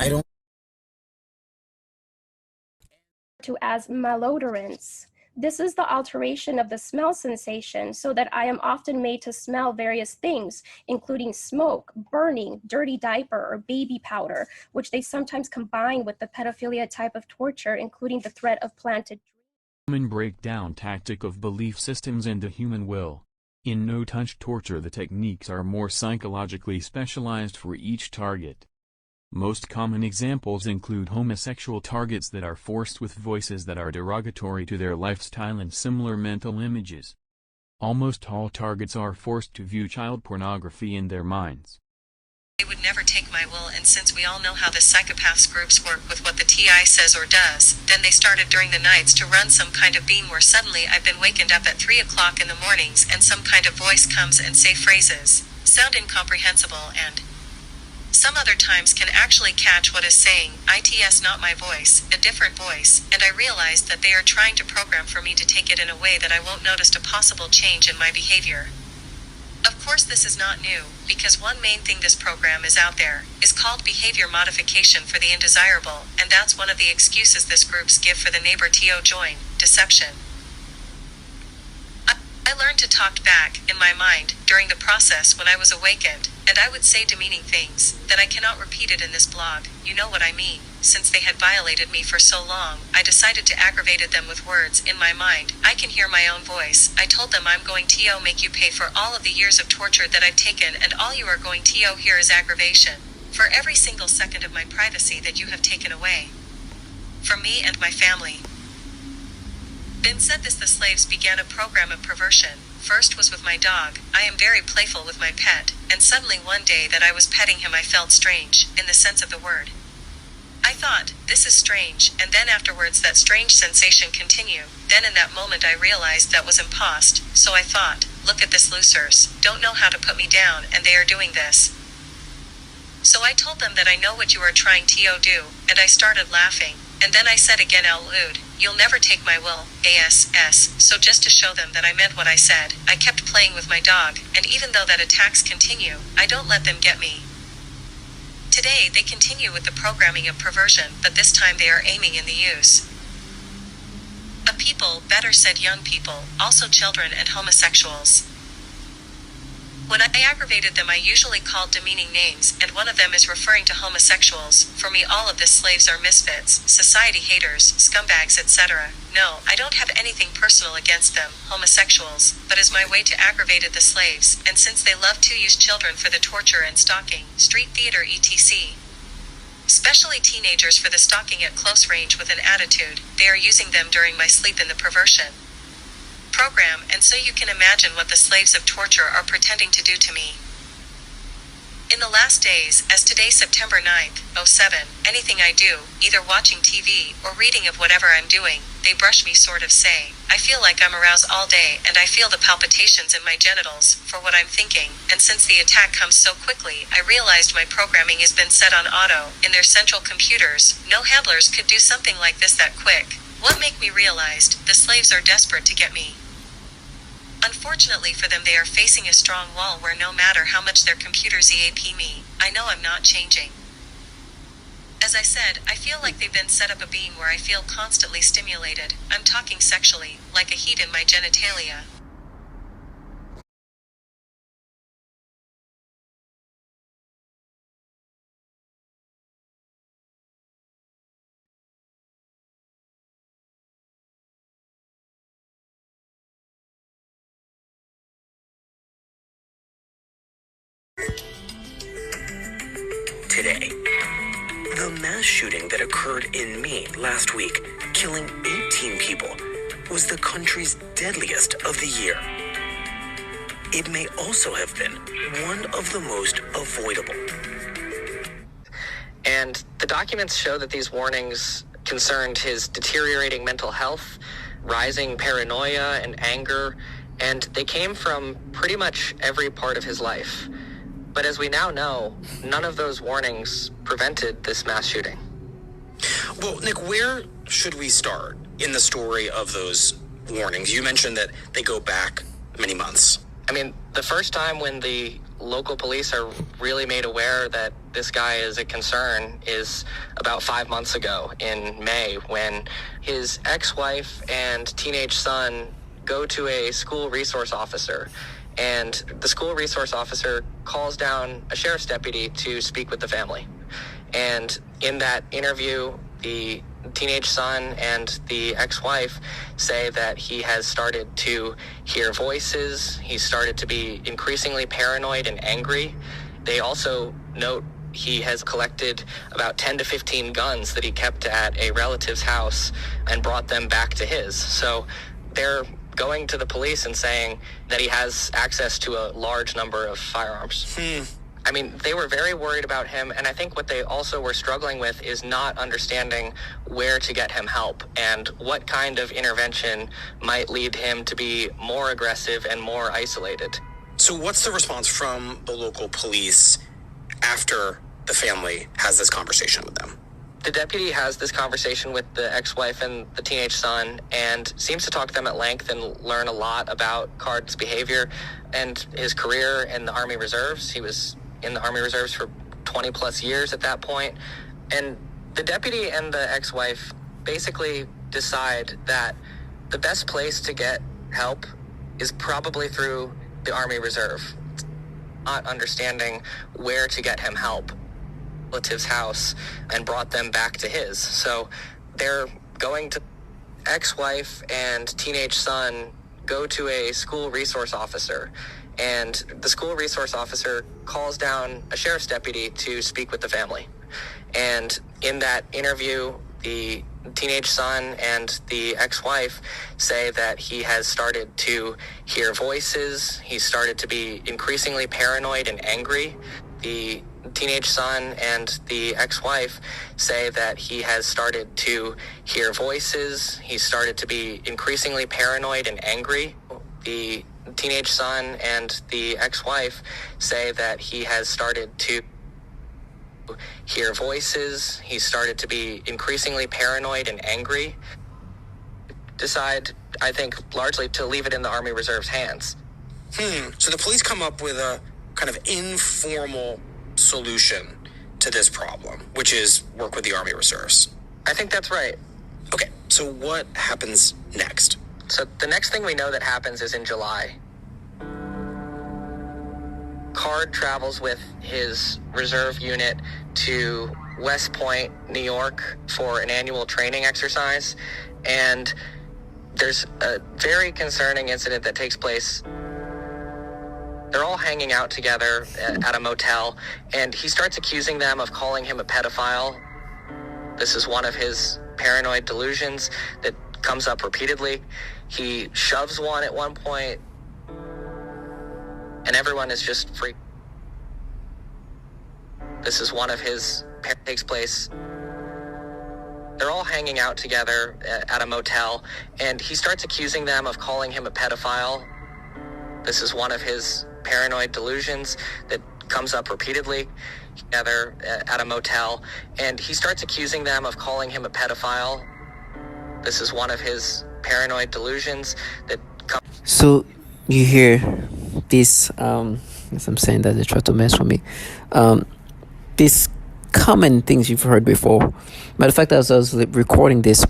To as malodorants. This is the alteration of the smell sensation so that I am often made to smell various things, including smoke, burning, dirty diaper, or baby powder, which they sometimes combine with the pedophilia type of torture, including the threat of planted. Human breakdown tactic of belief systems and the human will. In no-touch torture, the techniques are more psychologically specialized for each target. Most common examples include homosexual targets that are forced with voices that are derogatory to their lifestyle and similar mental images. Almost all targets are forced to view child pornography in their minds. They would never take my will, and since we all know how the psychopaths groups work with what the TI says or does, then they started during the nights to run some kind of beam where suddenly I've been wakened up at 3 o'clock in the mornings and some kind of voice comes and say phrases, sound incomprehensible and some other times can actually catch what is saying, ITS not my voice, a different voice, and I realize that they are trying to program for me to take it in a way that I won't notice a possible change in my behavior. Of course this is not new, because one main thing this program is out there, is called behavior modification for the undesirable, and that's one of the excuses this groups give for the neighbor TO join, deception. I learned to talk back, in my mind, during the process when I was awakened, and I would say demeaning things, that I cannot repeat it in this blog, you know what I mean. Since they had violated me for so long, I decided to aggravate them with words in my mind. I can hear my own voice. I told them I'm going to make you pay for all of the years of torture that I've taken, and all you are going to hear is aggravation. For every single second of my privacy that you have taken away. From me and my family. Then said this, the slaves began a program of perversion. First was with my dog. I am very playful with my pet, and suddenly one day that I was petting him I felt strange, in the sense of the word. I thought, this is strange, and then afterwards that strange sensation continued. Then in that moment I realized that was impost, so I thought, look at this losers, don't know how to put me down, and they are doing this. So I told them that I know what you are trying to do, and I started laughing, and then I said again out loud, you'll never take my will, ASS, so just to show them that I meant what I said, I kept playing with my dog, and even though that attacks continue, I don't let them get me. Today they continue with the programming of perversion, but this time they are aiming in the use of people, better said young people, also children and homosexuals. When I aggravated them I usually called demeaning names, and one of them is referring to homosexuals. For me all of the slaves are misfits, society haters, scumbags, etc. No, I don't have anything personal against them, homosexuals, but as my way to aggravate the slaves, and since they love to use children for the torture and stalking, street theater etc. Especially teenagers for the stalking at close range with an attitude, they are using them during my sleep in the perversion program, and so you can imagine what the slaves of torture are pretending to do to me. In the last days, as today September 9th, 07, anything I do, either watching TV or reading of whatever I'm doing, they brush me sort of say, I feel like I'm aroused all day and I feel the palpitations in my genitals, for what I'm thinking, and since the attack comes so quickly, I realized my programming has been set on auto, in their central computers, no handlers could do something like this that quick. What make me realized, the slaves are desperate to get me. Unfortunately for them they are facing a strong wall where no matter how much their computers EAP me, I know I'm not changing. As I said, I feel like they've been set up a beam where I feel constantly stimulated. I'm talking sexually, like a heat in my genitalia. shooting that occurred in Maine last week, killing 18 people, was the country's deadliest of the year. It may also have been one of the most avoidable. And the documents show that these warnings concerned his deteriorating mental health, rising paranoia and anger, and they came from pretty much every part of his life. But as we now know, none of those warnings prevented this mass shooting. Well, Nick, where should we start in the story of those warnings? You mentioned that they go back many months. I mean, the first time when the local police are really made aware that this guy is a concern is about 5 months ago in May, when his ex-wife and teenage son go to a school resource officer, and the school resource officer calls down a sheriff's deputy to speak with the family. And in that interview, the teenage son and the ex-wife say that he has started to hear voices. He's started to be increasingly paranoid and angry. They also note he has collected about 10 to 15 guns that he kept at a relative's house and brought them back to his. So they're going to the police and saying that he has access to a large number of firearms. I mean, they were very worried about him, and I think what they also were struggling with is not understanding where to get him help and what kind of intervention might lead him to be more aggressive and more isolated. So what's the response from the local police after the family has this conversation with them? The deputy has this conversation with the ex-wife and the teenage son and seems to talk to them at length and learn a lot about Card's behavior and his career in the Army Reserves. He was in the Army Reserves for 20 plus years at that point. And the deputy and the ex-wife basically decide that the best place to get help is probably through the Army Reserve. Not understanding where to get him help. Relative's house and brought them back to his. So they're going to ex-wife and teenage son go to a school resource officer, and the school resource officer calls down a sheriff's deputy to speak with the family. And in that interview, the teenage son and the ex-wife say that he has started to hear voices. He's started to be increasingly paranoid and angry. The teenage son and the ex-wife say that he has started to hear voices. He's started to be increasingly paranoid and angry. The teenage son and the ex-wife say that he has started to hear voices. He's started to be increasingly paranoid and angry. Decide, I think, largely to leave it in the Army Reserve's hands. So the police come up with a kind of informal solution to this problem, which is work with the Army Reserves. I think that's right. Okay, so what happens next? So the next thing we know that happens is in July. Card travels with his reserve unit to West Point, New York for an annual training exercise, and there's a very concerning incident that takes place. They're all hanging out together at a motel, and he starts accusing them of calling him a pedophile. This is one of his paranoid delusions that comes up repeatedly. He shoves one at one point, and everyone is just freaked. This is one of his takes place. They're all hanging out together at a motel, and he starts accusing them of calling him a pedophile. This is one of his paranoid delusions that comes up repeatedly together at a motel, and he starts accusing them of calling him a pedophile. This is one of his paranoid delusions that So you hear this, as I'm saying that they try to mess with me, these common things you've heard before. Matter of fact, as I was recording this,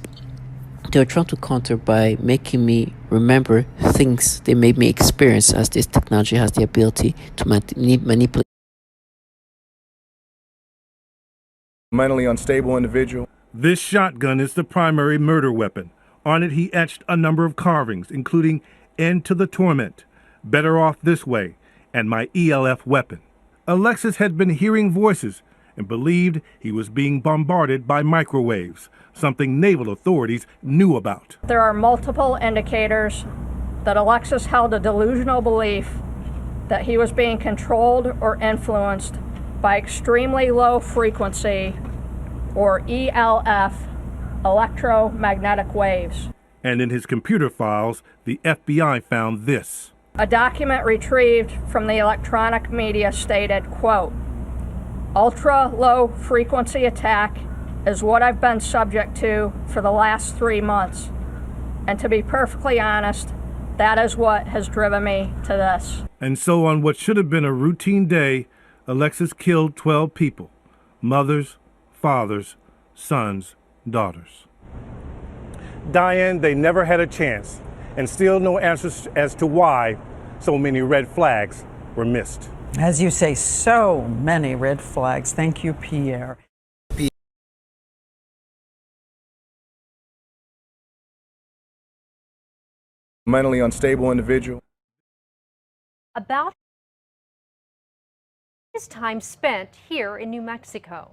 they were trying to counter by making me remember things they made me experience, as this technology has the ability to manipulate. Mentally unstable individual. This shotgun is the primary murder weapon. On it, he etched a number of carvings, including "End to the Torment," "Better Off This Way," and "My ELF Weapon." Alexis had been hearing voices and believed he was being bombarded by microwaves, something naval authorities knew about. There are multiple indicators that Alexis held a delusional belief that he was being controlled or influenced by extremely low frequency, or ELF, electromagnetic waves. And in his computer files, the FBI found this. A document retrieved from the electronic media stated, quote, "Ultra-low frequency attack is what I've been subject to for the last 3 months. And to be perfectly honest, that is what has driven me to this." And so on what should have been a routine day, Alexis killed 12 people: mothers, fathers, sons, daughters. Diane, they never had a chance, and still no answers as to why so many red flags were missed. As you say, so many red flags. Thank you, Pierre. Mentally unstable individual. About his time spent here in New Mexico.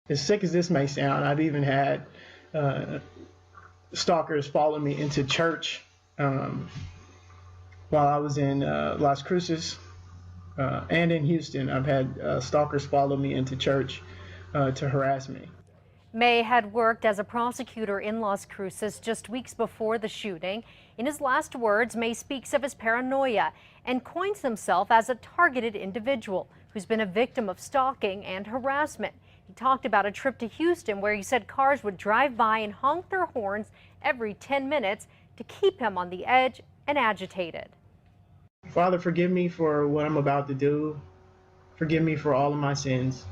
As sick as this may sound, I've even had stalkers follow me into church while I was in Las Cruces and in Houston. I've had stalkers follow me into church to harass me. May had worked as a prosecutor in Las Cruces just weeks before the shooting. In his last words, May speaks of his paranoia and coins himself as a targeted individual who's been a victim of stalking and harassment. He talked about a trip to Houston where he said cars would drive by and honk their horns every 10 minutes to keep him on the edge and agitated. Father, forgive me for what I'm about to do. Forgive me for all of my sins,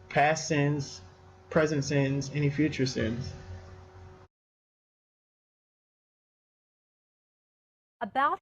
past sins, present sins, any future sins. About